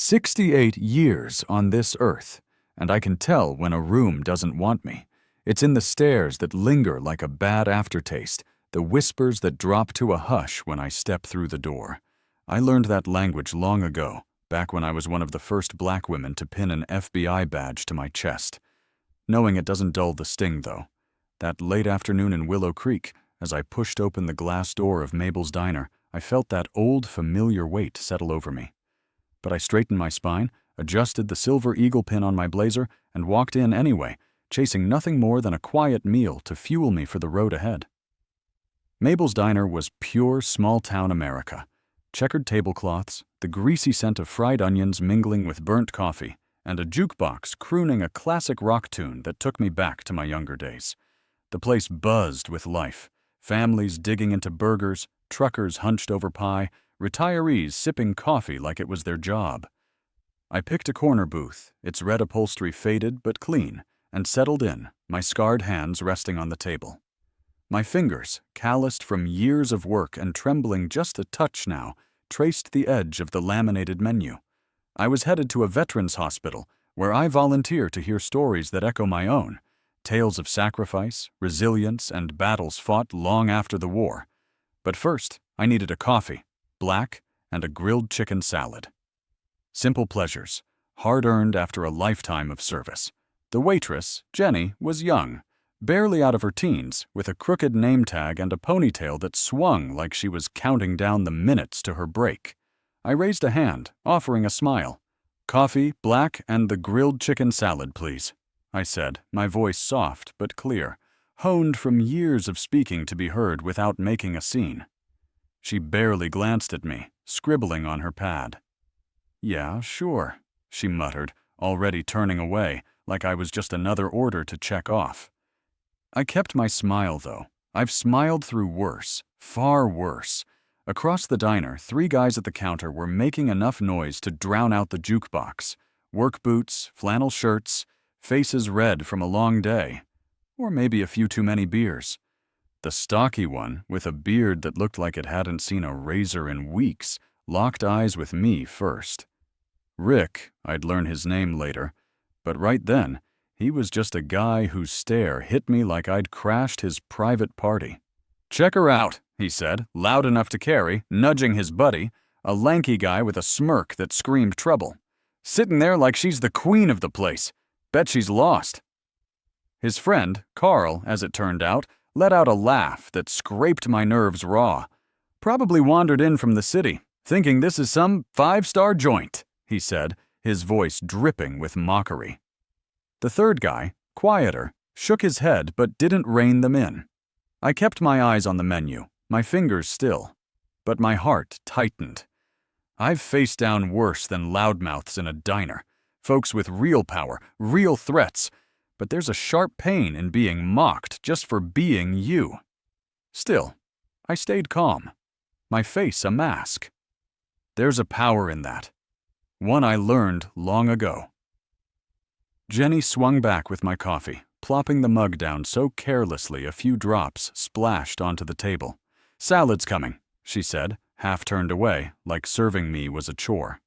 68 years on this earth, and I can tell when a room doesn't want me. It's in the stares that linger like a bad aftertaste, the whispers that drop to a hush when I step through the door. I learned that language long ago, back when I was one of the first black women to pin an FBI badge to my chest. Knowing it doesn't dull the sting, though. That late afternoon in Willow Creek, as I pushed open the glass door of Mabel's diner, I felt that old, familiar weight settle over me. But I straightened my spine, adjusted the silver eagle pin on my blazer, and walked in anyway, chasing nothing more than a quiet meal to fuel me for the road ahead. Mabel's diner was pure small-town America. Checkered tablecloths, the greasy scent of fried onions mingling with burnt coffee, and a jukebox crooning a classic rock tune that took me back to my younger days. The place buzzed with life, families digging into burgers, truckers hunched over pie, retirees sipping coffee like it was their job. I picked a corner booth, its red upholstery faded but clean, and settled in, my scarred hands resting on the table. My fingers, calloused from years of work and trembling just a touch now, traced the edge of the laminated menu. I was headed to a veterans hospital, where I volunteer to hear stories that echo my own, tales of sacrifice, resilience, and battles fought long after the war. But first, I needed a coffee, black, and a grilled chicken salad. Simple pleasures, hard-earned after a lifetime of service. The waitress, Jenny, was young, barely out of her teens, with a crooked name tag and a ponytail that swung like she was counting down the minutes to her break. I raised a hand, offering a smile. "Coffee, black, and the grilled chicken salad, please," I said, my voice soft but clear, honed from years of speaking to be heard without making a scene. She barely glanced at me, scribbling on her pad. "Yeah, sure," she muttered, already turning away, like I was just another order to check off. I kept my smile, though. I've smiled through worse, far worse. Across the diner, 3 guys at the counter were making enough noise to drown out the jukebox. Work boots, flannel shirts, faces red from a long day. Or maybe a few too many beers. The stocky one, with a beard that looked like it hadn't seen a razor in weeks, locked eyes with me first. Rick, I'd learn his name later, but right then, he was just a guy whose stare hit me like I'd crashed his private party. "Check her out," he said, loud enough to carry, nudging his buddy, a lanky guy with a smirk that screamed trouble. "Sitting there like she's the queen of the place. Bet she's lost." His friend, Carl, as it turned out, let out a laugh that scraped my nerves raw. "Probably wandered in from the city, thinking this is some 5-star joint," he said, his voice dripping with mockery. The third guy, quieter, shook his head but didn't rein them in. I kept my eyes on the menu, my fingers still, but my heart tightened. I've faced down worse than loudmouths in a diner, folks with real power, real threats, but there's a sharp pain in being mocked just for being you. Still, I stayed calm, my face a mask. There's a power in that, one I learned long ago. Jenny swung back with my coffee, plopping the mug down so carelessly a few drops splashed onto the table. "Salad's coming," she said, half turned away, like serving me was a chore.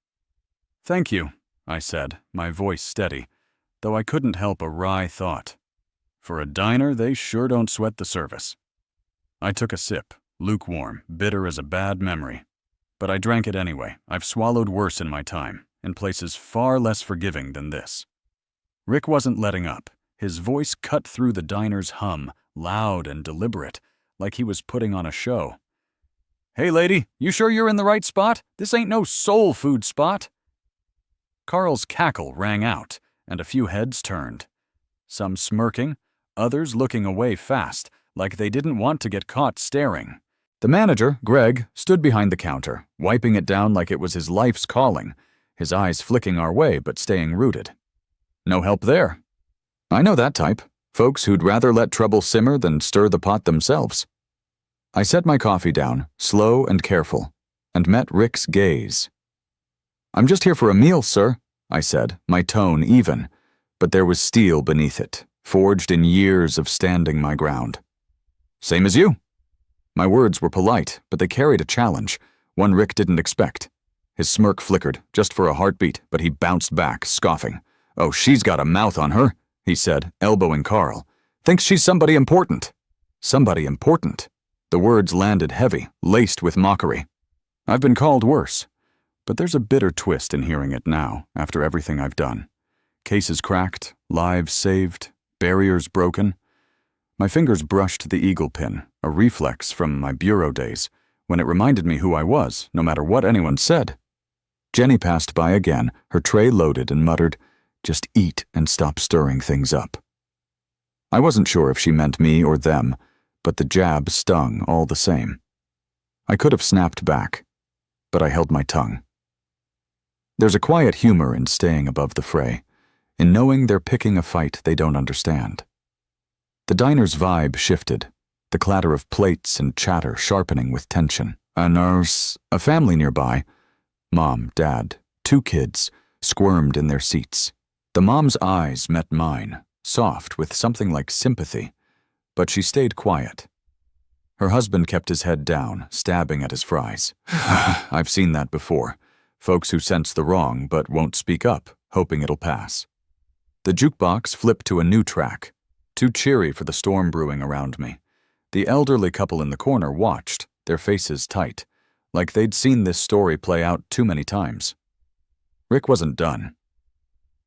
"Thank you," I said, my voice steady, though I couldn't help a wry thought. For a diner, they sure don't sweat the service. I took a sip, lukewarm, bitter as a bad memory. But I drank it anyway. I've swallowed worse in my time, in places far less forgiving than this. Rick wasn't letting up. His voice cut through the diner's hum, loud and deliberate, like he was putting on a show. "Hey lady, you sure you're in the right spot? This ain't no soul food spot." Carl's cackle rang out, and a few heads turned. Some smirking, others looking away fast, like they didn't want to get caught staring. The manager, Greg, stood behind the counter, wiping it down like it was his life's calling, his eyes flicking our way but staying rooted. No help there. I know that type, folks who'd rather let trouble simmer than stir the pot themselves. I set my coffee down, slow and careful, and met Rick's gaze. "I'm just here for a meal, sir," I said, my tone even, but there was steel beneath it, forged in years of standing my ground. "Same as you." My words were polite, but they carried a challenge, one Rick didn't expect. His smirk flickered, just for a heartbeat, but he bounced back, scoffing. "Oh, she's got a mouth on her," he said, elbowing Carl. "Thinks she's somebody important." Somebody important. The words landed heavy, laced with mockery. I've been called worse, but there's a bitter twist in hearing it now, after everything I've done. Cases cracked, lives saved, barriers broken. My fingers brushed the eagle pin, a reflex from my bureau days, when it reminded me who I was, no matter what anyone said. Jenny passed by again, her tray loaded, and muttered, "Just eat and stop stirring things up." I wasn't sure if she meant me or them, but the jab stung all the same. I could have snapped back, but I held my tongue. There's a quiet humor in staying above the fray, in knowing they're picking a fight they don't understand. The diner's vibe shifted, the clatter of plates and chatter sharpening with tension. A nurse, a family nearby, Mom, Dad, 2 kids, squirmed in their seats. The mom's eyes met mine, soft with something like sympathy, but she stayed quiet. Her husband kept his head down, stabbing at his fries. I've seen that before. Folks who sense the wrong but won't speak up, hoping it'll pass. The jukebox flipped to a new track, too cheery for the storm brewing around me. The elderly couple in the corner watched, their faces tight, like they'd seen this story play out too many times. Rick wasn't done.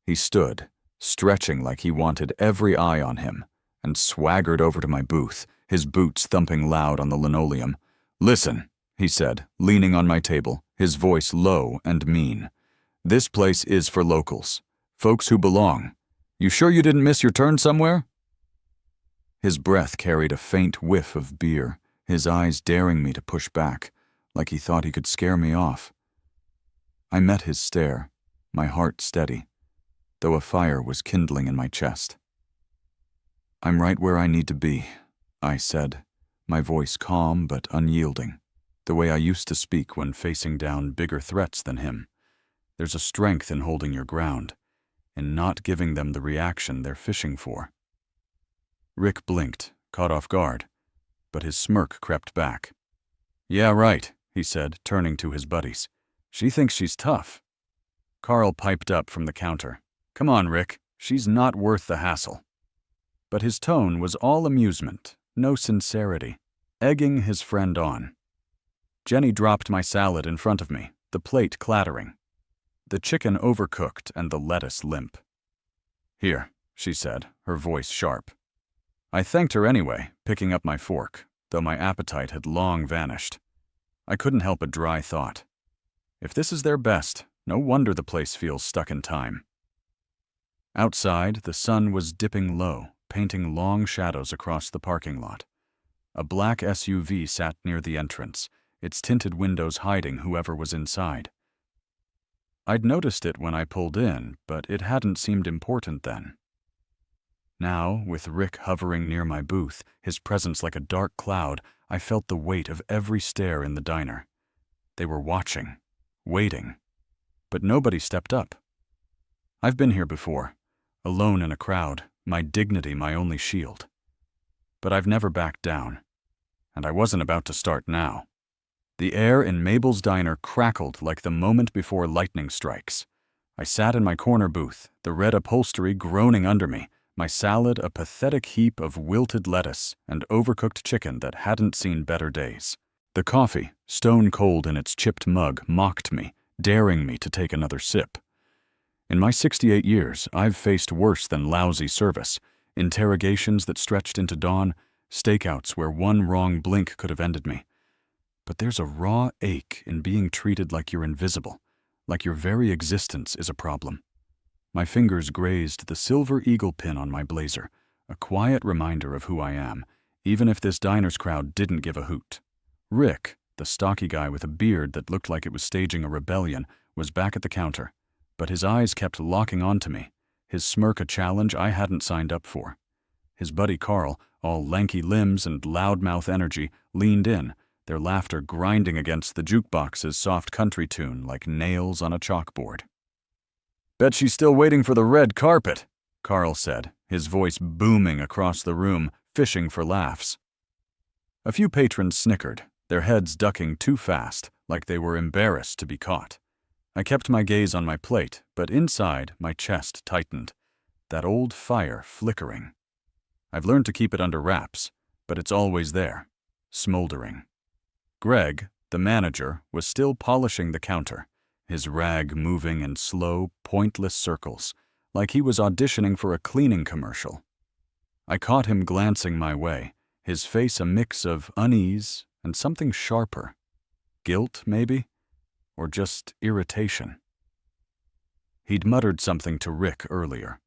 He stood, stretching like he wanted every eye on him, and swaggered over to my booth, his boots thumping loud on the linoleum. "Listen," he said, leaning on my table, his voice low and mean. "This place is for locals, folks who belong. You sure you didn't miss your turn somewhere?" His breath carried a faint whiff of beer, his eyes daring me to push back, like he thought he could scare me off. I met his stare, my heart steady, though a fire was kindling in my chest. "I'm right where I need to be," I said, my voice calm but unyielding, the way I used to speak when facing down bigger threats than him. There's a strength in holding your ground, in not giving them the reaction they're fishing for. Rick blinked, caught off guard, but his smirk crept back. "Yeah, right," he said, turning to his buddies. "She thinks she's tough." Carl piped up from the counter. "Come on, Rick, she's not worth the hassle." But his tone was all amusement, no sincerity, egging his friend on. Jenny dropped my salad in front of me, the plate clattering. The chicken overcooked and the lettuce limp. "Here," she said, her voice sharp. I thanked her anyway, picking up my fork, though my appetite had long vanished. I couldn't help a dry thought. If this is their best, no wonder the place feels stuck in time. Outside, the sun was dipping low, painting long shadows across the parking lot. A black SUV sat near the entrance, its tinted windows hiding whoever was inside. I'd noticed it when I pulled in, but it hadn't seemed important then. Now, with Rick hovering near my booth, his presence like a dark cloud, I felt the weight of every stare in the diner. They were watching, waiting, but nobody stepped up. I've been here before, alone in a crowd, my dignity my only shield. But I've never backed down, and I wasn't about to start now. The air in Mabel's diner crackled like the moment before lightning strikes. I sat in my corner booth, the red upholstery groaning under me, my salad a pathetic heap of wilted lettuce and overcooked chicken that hadn't seen better days. The coffee, stone cold in its chipped mug, mocked me, daring me to take another sip. In my 68 years, I've faced worse than lousy service, interrogations that stretched into dawn, stakeouts where one wrong blink could have ended me. But there's a raw ache in being treated like you're invisible, like your very existence is a problem. My fingers grazed the silver eagle pin on my blazer, a quiet reminder of who I am, even if this diner's crowd didn't give a hoot. Rick, the stocky guy with a beard that looked like it was staging a rebellion, was back at the counter, but his eyes kept locking onto me, his smirk a challenge I hadn't signed up for. His buddy Carl, all lanky limbs and loudmouth energy, leaned in, their laughter grinding against the jukebox's soft country tune like nails on a chalkboard. "Bet she's still waiting for the red carpet," Carl said, his voice booming across the room, fishing for laughs. A few patrons snickered, their heads ducking too fast, like they were embarrassed to be caught. I kept my gaze on my plate, but inside, my chest tightened. That old fire flickering. I've learned to keep it under wraps, but it's always there, smoldering. Greg, the manager, was still polishing the counter, his rag moving in slow, pointless circles, like he was auditioning for a cleaning commercial. I caught him glancing my way, his face a mix of unease and something sharper. Guilt, maybe? Or just irritation. He'd muttered something to Rick earlier,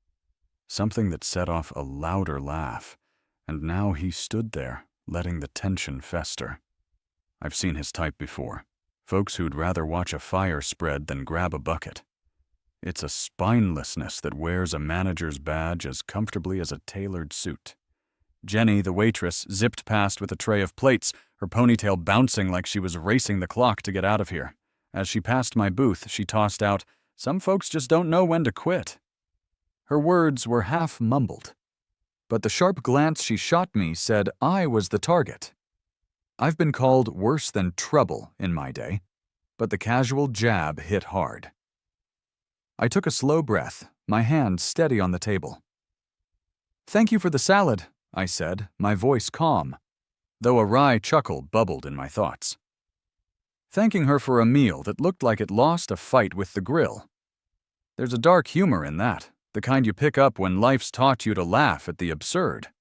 something that set off a louder laugh, and now he stood there, letting the tension fester. I've seen his type before, folks who'd rather watch a fire spread than grab a bucket. It's a spinelessness that wears a manager's badge as comfortably as a tailored suit. Jenny, the waitress, zipped past with a tray of plates, her ponytail bouncing like she was racing the clock to get out of here. As she passed my booth, she tossed out, "Some folks just don't know when to quit." Her words were half mumbled, but the sharp glance she shot me said I was the target. I've been called worse than trouble in my day, but the casual jab hit hard. I took a slow breath, my hand steady on the table. "Thank you for the salad," I said, my voice calm, though a wry chuckle bubbled in my thoughts. Thanking her for a meal that looked like it lost a fight with the grill. There's a dark humor in that, the kind you pick up when life's taught you to laugh at the absurd.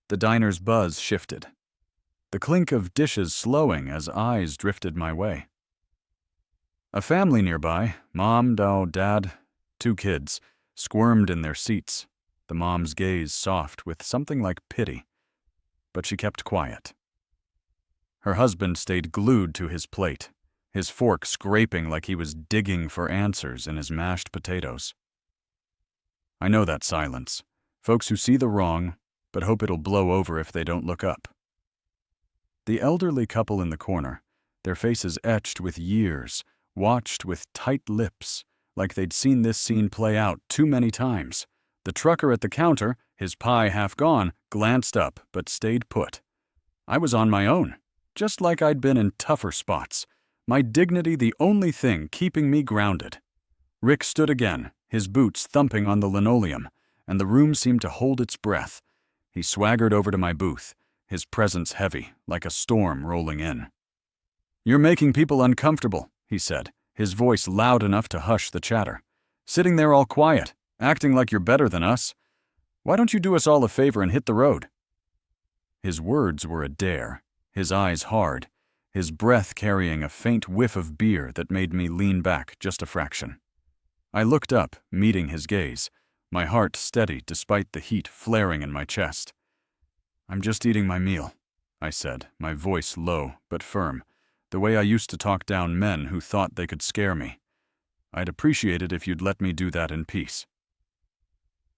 The diner's buzz shifted, the clink of dishes slowing as eyes drifted my way. A family nearby, mom, dad, 2 kids, squirmed in their seats, the mom's gaze soft with something like pity. But she kept quiet. Her husband stayed glued to his plate, his fork scraping like he was digging for answers in his mashed potatoes. I know that silence. Folks who see the wrong, but hope it'll blow over if they don't look up. The elderly couple in the corner, their faces etched with years, watched with tight lips, like they'd seen this scene play out too many times. The trucker at the counter, his pie half gone, glanced up but stayed put. I was on my own, just like I'd been in tougher spots, my dignity the only thing keeping me grounded. Rick stood again, his boots thumping on the linoleum, and the room seemed to hold its breath. He swaggered over to my booth, his presence heavy, like a storm rolling in. "You're making people uncomfortable," he said, his voice loud enough to hush the chatter. "Sitting there all quiet, acting like you're better than us. Why don't you do us all a favor and hit the road?" His words were a dare, his eyes hard, his breath carrying a faint whiff of beer that made me lean back just a fraction. I looked up, meeting his gaze, my heart steady despite the heat flaring in my chest. "I'm just eating my meal," I said, my voice low but firm, the way I used to talk down men who thought they could scare me. "I'd appreciate it if you'd let me do that in peace."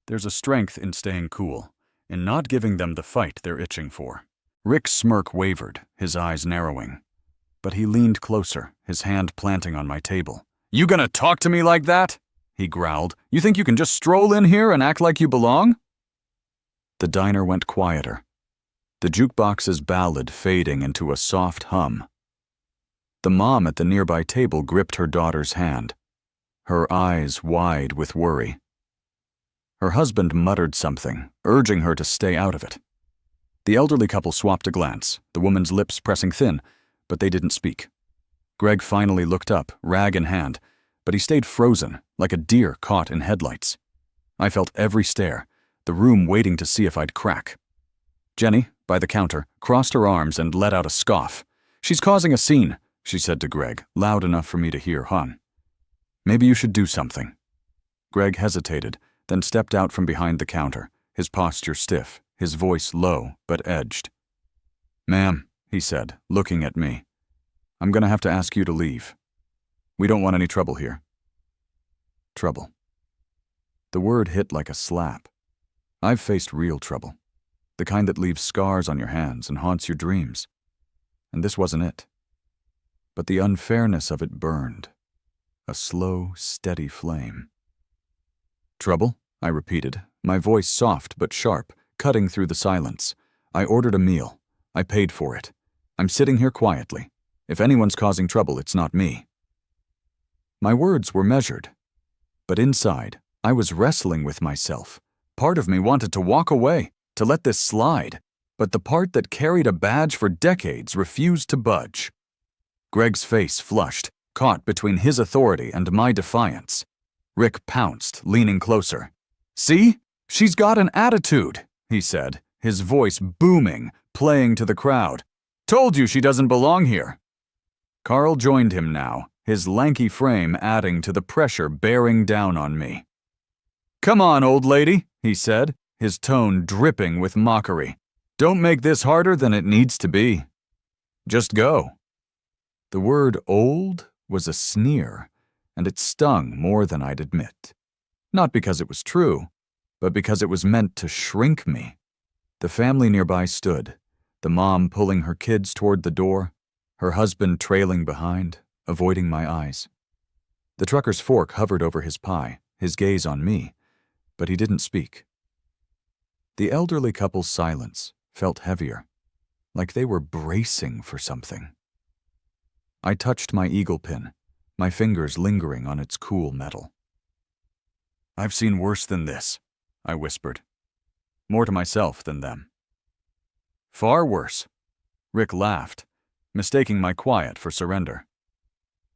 There's a strength in staying cool, in not giving them the fight they're itching for. Rick's smirk wavered, his eyes narrowing. But he leaned closer, his hand planting on my table. "You gonna talk to me like that?" he growled. "You think you can just stroll in here and act like you belong?" The diner went quieter, the jukebox's ballad fading into a soft hum. The mom at the nearby table gripped her daughter's hand, her eyes wide with worry. Her husband muttered something, urging her to stay out of it. The elderly couple swapped a glance, the woman's lips pressing thin, but they didn't speak. Greg finally looked up, rag in hand, but he stayed frozen, like a deer caught in headlights. I felt every stare, the room waiting to see if I'd crack. Jenny, by the counter, crossed her arms and let out a scoff. "She's causing a scene," she said to Greg, loud enough for me to hear hon. "Maybe you should do something." Greg hesitated, then stepped out from behind the counter, his posture stiff, his voice low but edged. "Ma'am," he said, looking at me, "I'm gonna have to ask you to leave. We don't want any trouble here." Trouble. The word hit like a slap. I've faced real trouble, the kind that leaves scars on your hands and haunts your dreams. And this wasn't it. But the unfairness of it burned, a slow, steady flame. "Trouble?" I repeated, my voice soft but sharp, cutting through the silence. "I ordered a meal. I paid for it. I'm sitting here quietly. If anyone's causing trouble, it's not me." My words were measured. But inside, I was wrestling with myself. Part of me wanted to walk away, to let this slide, but the part that carried a badge for decades refused to budge. Greg's face flushed, caught between his authority and my defiance. Rick pounced, leaning closer. "See? She's got an attitude," he said, his voice booming, playing to the crowd. "Told you she doesn't belong here." Carl joined him now, his lanky frame adding to the pressure bearing down on me. "Come on, old lady," he said, his tone dripping with mockery. "Don't make this harder than it needs to be. Just go." The word old was a sneer, and it stung more than I'd admit. Not because it was true, but because it was meant to shrink me. The family nearby stood, the mom pulling her kids toward the door, her husband trailing behind, avoiding my eyes. The trucker's fork hovered over his pie, his gaze on me, but he didn't speak. The elderly couple's silence felt heavier, like they were bracing for something. I touched my eagle pin, my fingers lingering on its cool metal. "I've seen worse than this," I whispered. More to myself than them. "Far worse." Rick laughed, mistaking my quiet for surrender.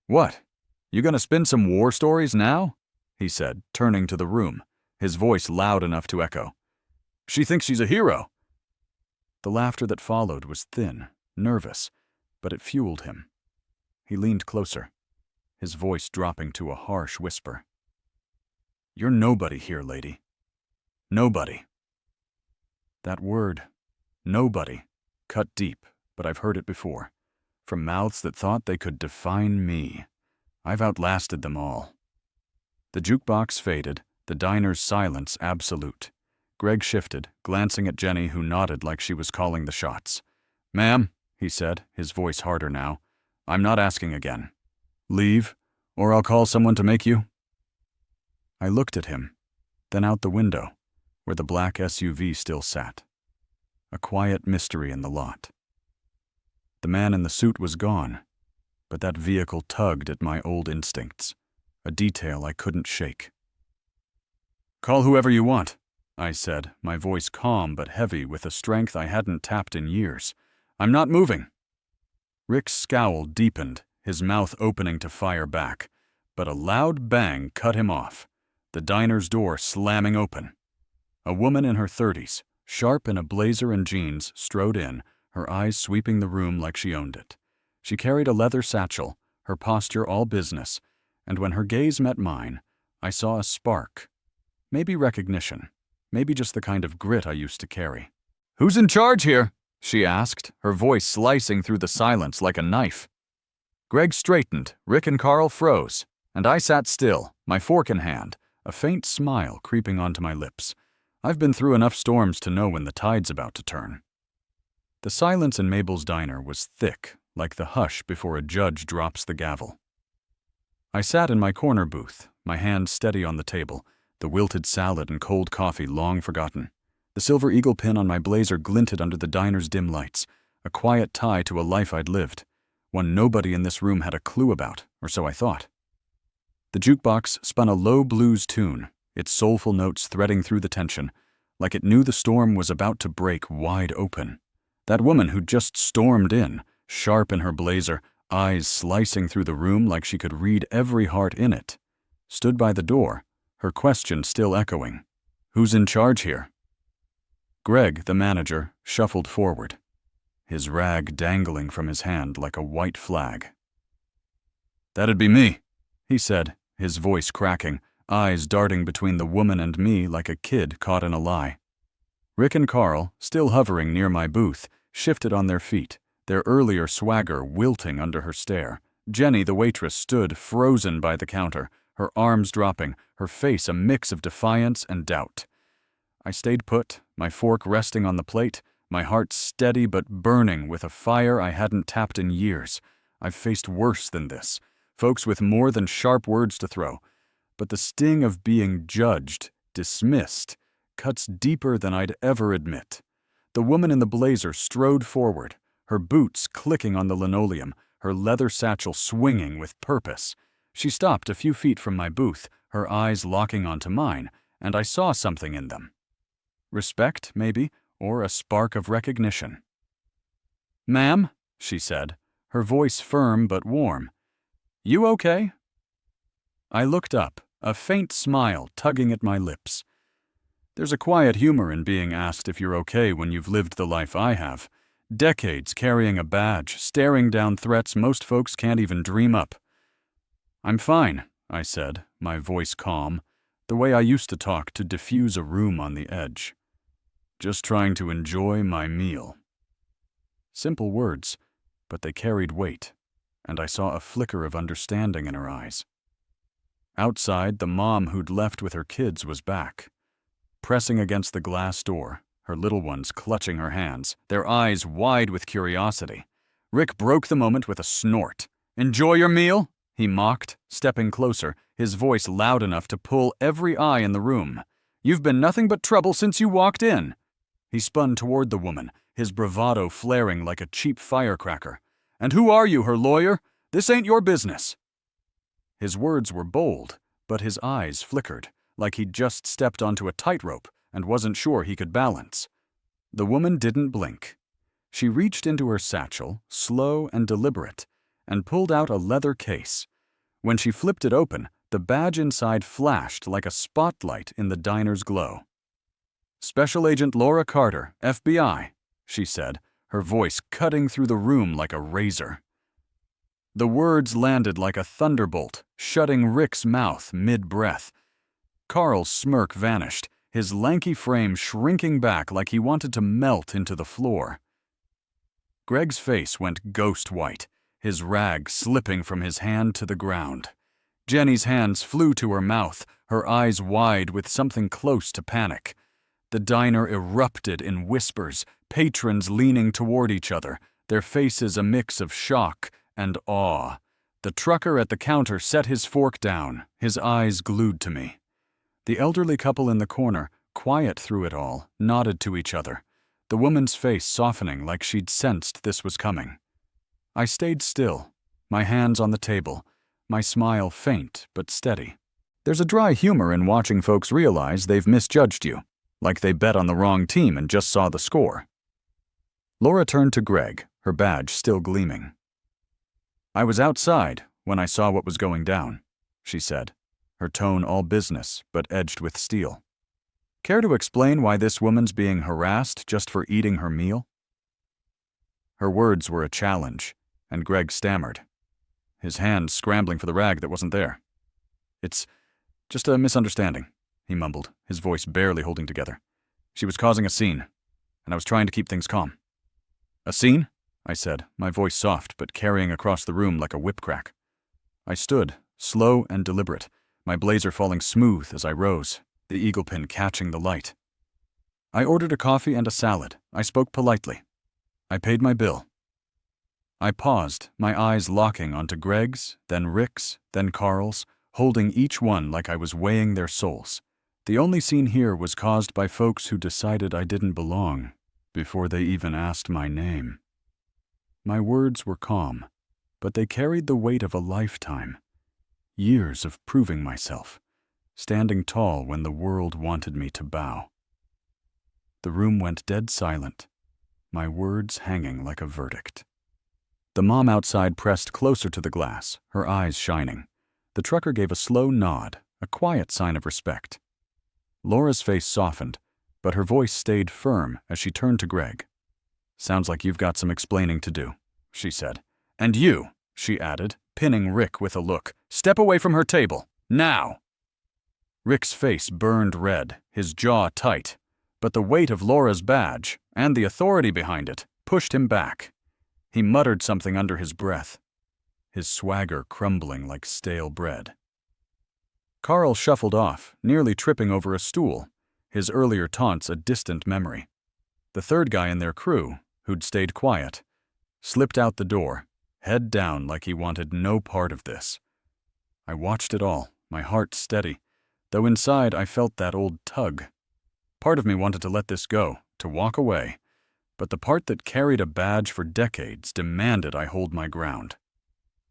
"What? You gonna spin some war stories now?" he said, turning to the room, his voice loud enough to echo. "She thinks she's a hero." The laughter that followed was thin, nervous, but it fueled him. He leaned closer, his voice dropping to a harsh whisper. "You're nobody here, lady. Nobody." That word, nobody, cut deep, but I've heard it before, from mouths that thought they could define me. I've outlasted them all. The jukebox faded, the diner's silence absolute. Greg shifted, glancing at Jenny, who nodded like she was calling the shots. "Ma'am," he said, his voice harder now, "I'm not asking again. Leave, or I'll call someone to make you." I looked at him, then out the window, where the black SUV still sat. A quiet mystery in the lot. The man in the suit was gone, but that vehicle tugged at my old instincts, a detail I couldn't shake. "Call whoever you want," I said, my voice calm but heavy with a strength I hadn't tapped in years. "I'm not moving." Rick's scowl deepened, his mouth opening to fire back, but a loud bang cut him off, the diner's door slamming open. A woman in her 30s, sharp in a blazer and jeans, strode in, her eyes sweeping the room like she owned it. She carried a leather satchel, her posture all business, and when her gaze met mine, I saw a spark. Maybe recognition, maybe just the kind of grit I used to carry. "Who's in charge here?" she asked, her voice slicing through the silence like a knife. Greg straightened, Rick and Carl froze, and I sat still, my fork in hand, a faint smile creeping onto my lips. I've been through enough storms to know when the tide's about to turn. The silence in Mabel's diner was thick, like the hush before a judge drops the gavel. I sat in my corner booth, my hand steady on the table, the wilted salad and cold coffee long forgotten. The silver eagle pin on my blazer glinted under the diner's dim lights, a quiet tie to a life I'd lived, one nobody in this room had a clue about, or so I thought. The jukebox spun a low blues tune, its soulful notes threading through the tension, like it knew the storm was about to break wide open. That woman who'd just stormed in, sharp in her blazer, eyes slicing through the room like she could read every heart in it, stood by the door, her question still echoing. "Who's in charge here?" Greg, the manager, shuffled forward, his rag dangling from his hand like a white flag. "That'd be me," he said, his voice cracking, eyes darting between the woman and me like a kid caught in a lie. Rick and Carl, still hovering near my booth, shifted on their feet, their earlier swagger wilting under her stare. Jenny, the waitress, stood frozen by the counter, her arms dropping, her face a mix of defiance and doubt. I stayed put, my fork resting on the plate, my heart steady but burning with a fire I hadn't tapped in years. I've faced worse than this, folks with more than sharp words to throw, but the sting of being judged, dismissed, cuts deeper than I'd ever admit. The woman in the blazer strode forward, her boots clicking on the linoleum, her leather satchel swinging with purpose. She stopped a few feet from my booth, her eyes locking onto mine, and I saw something in them. Respect, maybe, or a spark of recognition. "Ma'am," she said, her voice firm but warm. "You okay?" I looked up, a faint smile tugging at my lips. There's a quiet humor in being asked if you're okay when you've lived the life I have. Decades carrying a badge, staring down threats most folks can't even dream up. "I'm fine," I said, my voice calm, the way I used to talk to diffuse a room on the edge. "Just trying to enjoy my meal." Simple words, but they carried weight, and I saw a flicker of understanding in her eyes. Outside, the mom who'd left with her kids was back. Pressing against the glass door, her little ones clutching her hands, their eyes wide with curiosity. Rick broke the moment with a snort. "Enjoy your meal?" he mocked, stepping closer, his voice loud enough to pull every eye in the room. "You've been nothing but trouble since you walked in." He spun toward the woman, his bravado flaring like a cheap firecracker. "And who are you, her lawyer? This ain't your business." His words were bold, but his eyes flickered, like he'd just stepped onto a tightrope and wasn't sure he could balance. The woman didn't blink. She reached into her satchel, slow and deliberate, and pulled out a leather case. When she flipped it open, the badge inside flashed like a spotlight in the diner's glow. "Special Agent Laura Carter, FBI," she said, her voice cutting through the room like a razor. The words landed like a thunderbolt, shutting Rick's mouth mid-breath. Carl's smirk vanished, his lanky frame shrinking back like he wanted to melt into the floor. Greg's face went ghost white, his rag slipping from his hand to the ground. Jenny's hands flew to her mouth, her eyes wide with something close to panic. The diner erupted in whispers, patrons leaning toward each other, their faces a mix of shock and awe. The trucker at the counter set his fork down, his eyes glued to me. The elderly couple in the corner, quiet through it all, nodded to each other, the woman's face softening like she'd sensed this was coming. I stayed still, my hands on the table, my smile faint but steady. There's a dry humor in watching folks realize they've misjudged you, like they bet on the wrong team and just saw the score. Laura turned to Greg, her badge still gleaming. "I was outside when I saw what was going down," she said, her tone all business but edged with steel. "Care to explain why this woman's being harassed just for eating her meal?" Her words were a challenge, and Greg stammered, his hands scrambling for the rag that wasn't there. "It's just a misunderstanding," he mumbled, his voice barely holding together. "She was causing a scene, and I was trying to keep things calm." "A scene?" I said, my voice soft but carrying across the room like a whip crack. I stood, slow and deliberate, my blazer falling smooth as I rose, the eagle pin catching the light. I ordered a coffee and a salad. I spoke politely. I paid my bill. I paused, my eyes locking onto Greg's, then Rick's, then Carl's, holding each one like I was weighing their souls. The only scene here was caused by folks who decided I didn't belong, before they even asked my name. My words were calm, but they carried the weight of a lifetime. Years of proving myself, standing tall when the world wanted me to bow. The room went dead silent, my words hanging like a verdict. The mom outside pressed closer to the glass, her eyes shining. The trucker gave a slow nod, a quiet sign of respect. Laura's face softened, but her voice stayed firm as she turned to Greg. "Sounds like you've got some explaining to do," she said. "And you," she added, pinning Rick with a look, "step away from her table, now!" Rick's face burned red, his jaw tight, but the weight of Laura's badge, and the authority behind it, pushed him back. He muttered something under his breath, his swagger crumbling like stale bread. Carl shuffled off, nearly tripping over a stool, his earlier taunts a distant memory. The third guy in their crew, who'd stayed quiet, slipped out the door, head down like he wanted no part of this. I watched it all, my heart steady, though inside I felt that old tug. Part of me wanted to let this go, to walk away, but the part that carried a badge for decades demanded I hold my ground.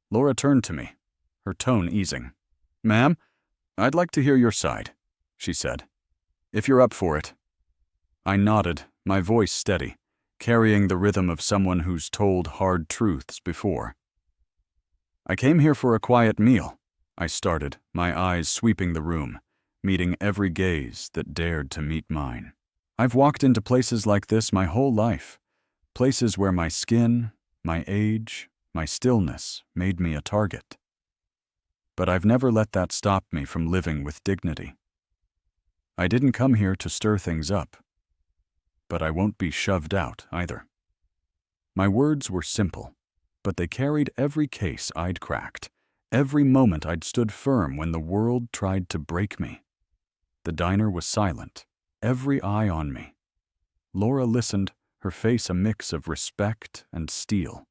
Laura turned to me, her tone easing. "Ma'am, I'd like to hear your side," she said. "If you're up for it." I nodded, my voice steady, carrying the rhythm of someone who's told hard truths before. "I came here for a quiet meal," I started, my eyes sweeping the room, meeting every gaze that dared to meet mine. I've walked into places like this my whole life, places where my skin, my age, my stillness made me a target. But I've never let that stop me from living with dignity. I didn't come here to stir things up, but I won't be shoved out either. My words were simple, but they carried every case I'd cracked, every moment I'd stood firm when the world tried to break me. The diner was silent, every eye on me. Laura listened, her face a mix of respect and steel.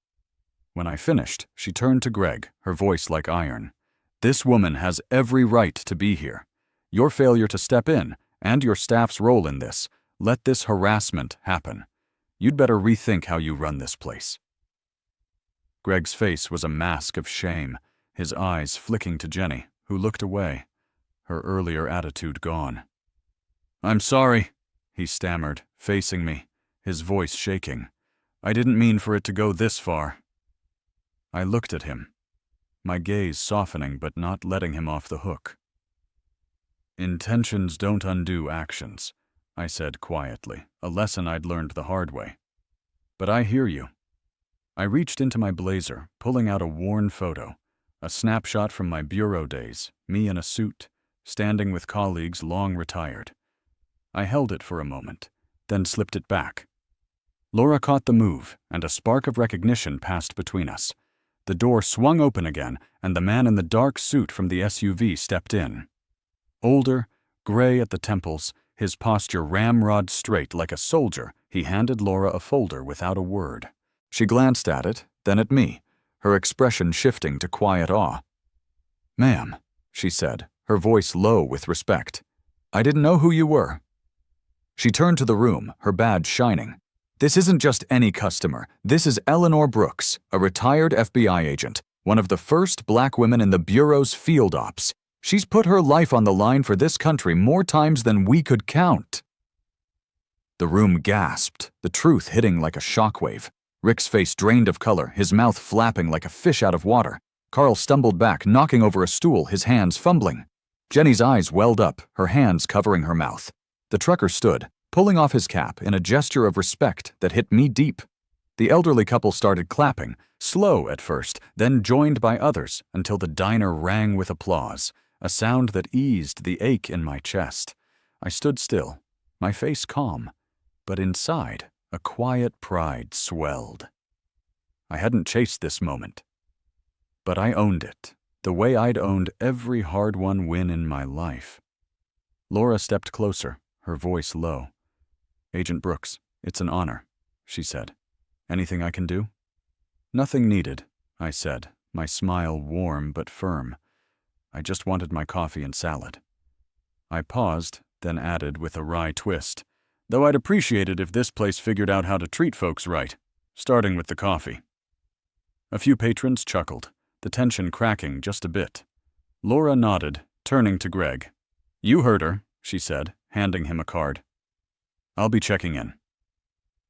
When I finished, she turned to Greg, her voice like iron. "This woman has every right to be here. Your failure to step in, and your staff's role in this, let this harassment happen. You'd better rethink how you run this place." Greg's face was a mask of shame, his eyes flicking to Jenny, who looked away, her earlier attitude gone. "I'm sorry," he stammered, facing me, his voice shaking. "I didn't mean for it to go this far." I looked at him, my gaze softening but not letting him off the hook. "Intentions don't undo actions," I said quietly, a lesson I'd learned the hard way. "But I hear you." I reached into my blazer, pulling out a worn photo, a snapshot from my bureau days, me in a suit, standing with colleagues long retired. I held it for a moment, then slipped it back. Laura caught the move, and a spark of recognition passed between us. The door swung open again, and the man in the dark suit from the SUV stepped in. Older, gray at the temples, his posture ramrod straight like a soldier, he handed Laura a folder without a word. She glanced at it, then at me, her expression shifting to quiet awe. "Ma'am," she said, her voice low with respect. "I didn't know who you were." She turned to the room, her badge shining. "This isn't just any customer. This is Eleanor Brooks, a retired FBI agent, one of the first black women in the Bureau's field ops. She's put her life on the line for this country more times than we could count." The room gasped, the truth hitting like a shockwave. Rick's face drained of color, his mouth flapping like a fish out of water. Carl stumbled back, knocking over a stool, his hands fumbling. Jenny's eyes welled up, her hands covering her mouth. The trucker stood, pulling off his cap in a gesture of respect that hit me deep. The elderly couple started clapping, slow at first, then joined by others until the diner rang with applause, a sound that eased the ache in my chest. I stood still, my face calm, but inside, a quiet pride swelled. I hadn't chased this moment, but I owned it, the way I'd owned every hard-won win in my life. Laura stepped closer, her voice low. "Agent Brooks, it's an honor," she said. "Anything I can do?" "Nothing needed," I said, my smile warm but firm. "I just wanted my coffee and salad." I paused, then added with a wry twist, "Though I'd appreciate it if this place figured out how to treat folks right, starting with the coffee." A few patrons chuckled, the tension cracking just a bit. Laura nodded, turning to Greg. "You heard her," she said, handing him a card. "I'll be checking in."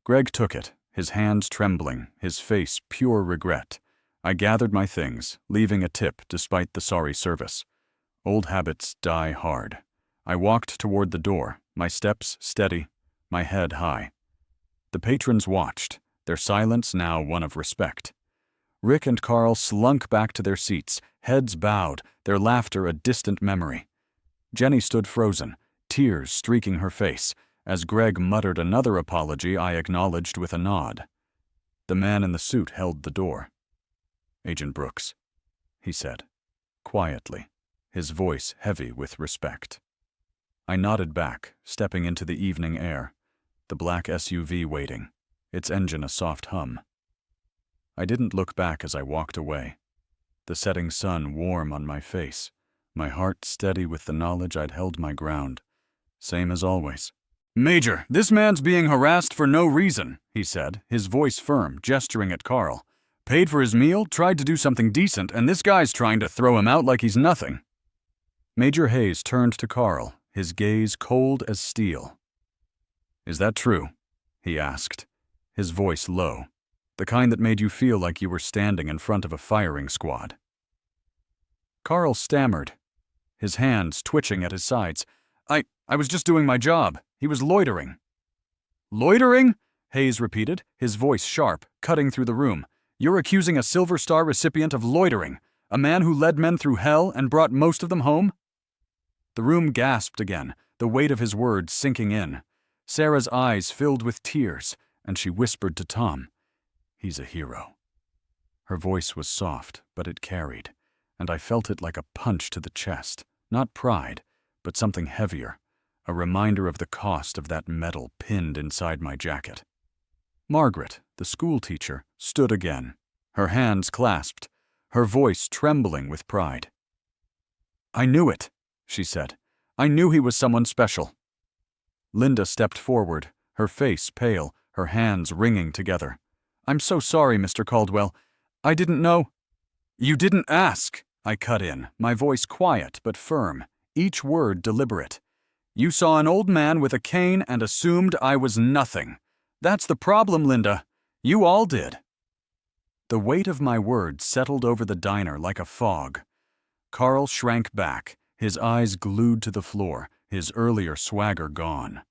Greg took it, his hands trembling, his face pure regret. I gathered my things, leaving a tip despite the sorry service. Old habits die hard. I walked toward the door, my steps steady, my head high. The patrons watched, their silence now one of respect. Rick and Carl slunk back to their seats, heads bowed, their laughter a distant memory. Jenny stood frozen, tears streaking her face. As Greg muttered another apology, I acknowledged with a nod. The man in the suit held the door. "Agent Brooks," he said, quietly, his voice heavy with respect. I nodded back, stepping into the evening air, the black SUV waiting, its engine a soft hum. I didn't look back as I walked away, the setting sun warm on my face, my heart steady with the knowledge I'd held my ground, same as always. "Major, this man's being harassed for no reason," he said, his voice firm, gesturing at Carl. Paid for his meal, tried to do something decent, and this guy's trying to throw him out like he's nothing." Major Hayes turned to Carl, his gaze cold as steel. "Is that true?" he asked, his voice low, the kind that made you feel like you were standing in front of a firing squad. Carl stammered, his hands twitching at his sides. I was just doing my job. He was loitering." "Loitering?" Hayes repeated, his voice sharp, cutting through the room. "You're accusing a Silver Star recipient of loitering, a man who led men through hell and brought most of them home?" The room gasped again, the weight of his words sinking in. Sarah's eyes filled with tears, and she whispered to Tom, "He's a hero." Her voice was soft, but it carried, and I felt it like a punch to the chest, not pride, but something heavier, a reminder of the cost of that medal pinned inside my jacket. Margaret, the schoolteacher, stood again, her hands clasped, her voice trembling with pride. "I knew it," she said. "I knew he was someone special." Linda stepped forward, her face pale, her hands wringing together. "I'm so sorry, Mr. Caldwell. I didn't know." "You didn't ask," I cut in, my voice quiet but firm, each word deliberate. "You saw an old man with a cane and assumed I was nothing. That's the problem, Linda. You all did." The weight of my words settled over the diner like a fog. Carl shrank back, his eyes glued to the floor, his earlier swagger gone.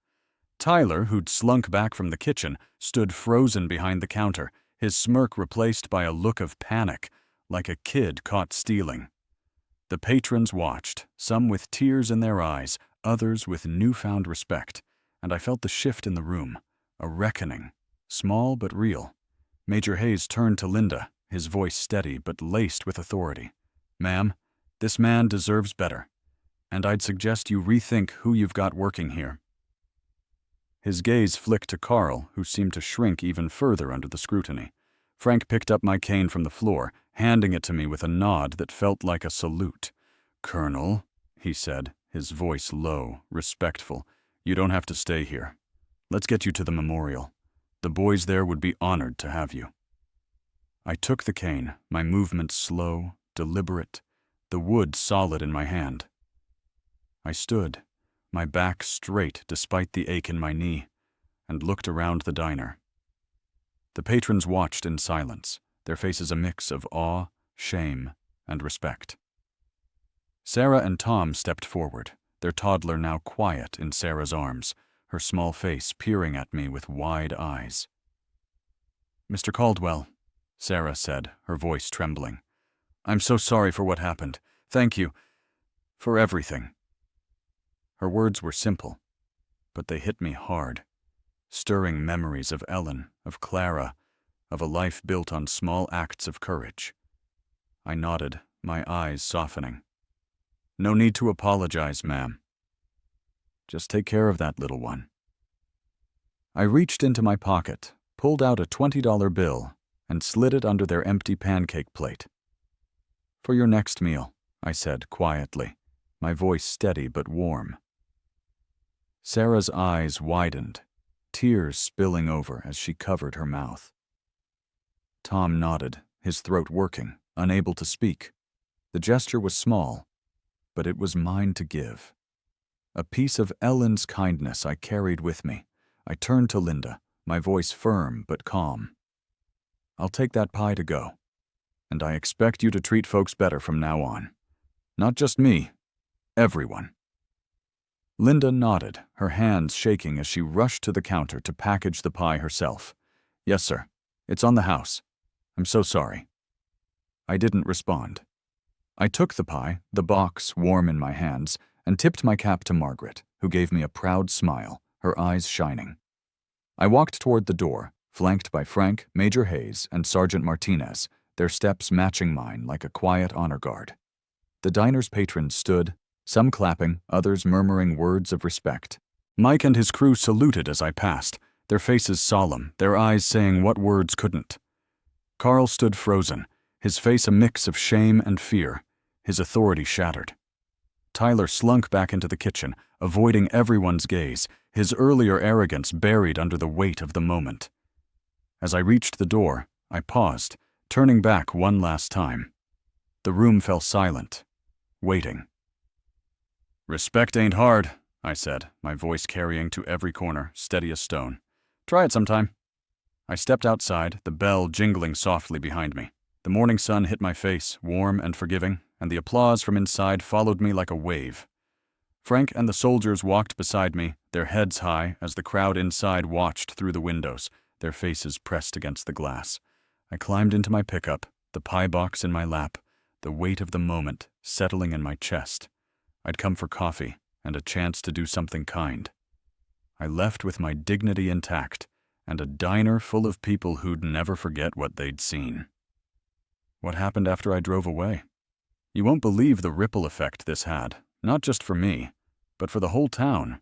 Tyler, who'd slunk back from the kitchen, stood frozen behind the counter, his smirk replaced by a look of panic, like a kid caught stealing. The patrons watched, some with tears in their eyes, others with newfound respect, and I felt the shift in the room, a reckoning, small but real. Major Hayes turned to Linda, his voice steady but laced with authority. "Ma'am, this man deserves better, and I'd suggest you rethink who you've got working here." His gaze flicked to Carl, who seemed to shrink even further under the scrutiny. Frank picked up my cane from the floor, handing it to me with a nod that felt like a salute. "Colonel," he said, his voice low, respectful, "you don't have to stay here. Let's get you to the memorial. The boys there would be honored to have you." I took the cane, my movements slow, deliberate, the wood solid in my hand. I stood, my back straight despite the ache in my knee, and looked around the diner. The patrons watched in silence, their faces a mix of awe, shame, and respect. Sarah and Tom stepped forward, their toddler now quiet in Sarah's arms, her small face peering at me with wide eyes. "Mr. Caldwell," Sarah said, her voice trembling, "I'm so sorry for what happened. Thank you for everything." Her words were simple, but they hit me hard, stirring memories of Ellen, of Clara, of a life built on small acts of courage. I nodded, my eyes softening. "No need to apologize, ma'am. Just take care of that little one." I reached into my pocket, pulled out a $20 bill, and slid it under their empty pancake plate. "For your next meal," I said quietly, my voice steady but warm. Sarah's eyes widened, tears spilling over as she covered her mouth. Tom nodded, his throat working, unable to speak. The gesture was small, but it was mine to give. A piece of Ellen's kindness I carried with me. I turned to Linda, my voice firm but calm. "I'll take that pie to go, and I expect you to treat folks better from now on. Not just me, everyone." Linda nodded, her hands shaking as she rushed to the counter to package the pie herself. "Yes, sir. It's on the house. I'm so sorry." I didn't respond. I took the pie, the box warm in my hands, and tipped my cap to Margaret, who gave me a proud smile, her eyes shining. I walked toward the door, flanked by Frank, Major Hayes, and Sergeant Martinez, their steps matching mine like a quiet honor guard. The diner's patrons stood, some clapping, others murmuring words of respect. Mike and his crew saluted as I passed, their faces solemn, their eyes saying what words couldn't. Carl stood frozen, his face a mix of shame and fear, his authority shattered. Tyler slunk back into the kitchen, avoiding everyone's gaze, his earlier arrogance buried under the weight of the moment. As I reached the door, I paused, turning back one last time. The room fell silent, waiting. "Respect ain't hard," I said, my voice carrying to every corner, steady as stone. "Try it sometime." I stepped outside, the bell jingling softly behind me. The morning sun hit my face, warm and forgiving, and the applause from inside followed me like a wave. Frank and the soldiers walked beside me, their heads high, as the crowd inside watched through the windows, their faces pressed against the glass. I climbed into my pickup, the pie box in my lap, the weight of the moment settling in my chest. I'd come for coffee and a chance to do something kind. I left with my dignity intact and a diner full of people who'd never forget what they'd seen. What happened after I drove away? You won't believe the ripple effect this had, not just for me, but for the whole town.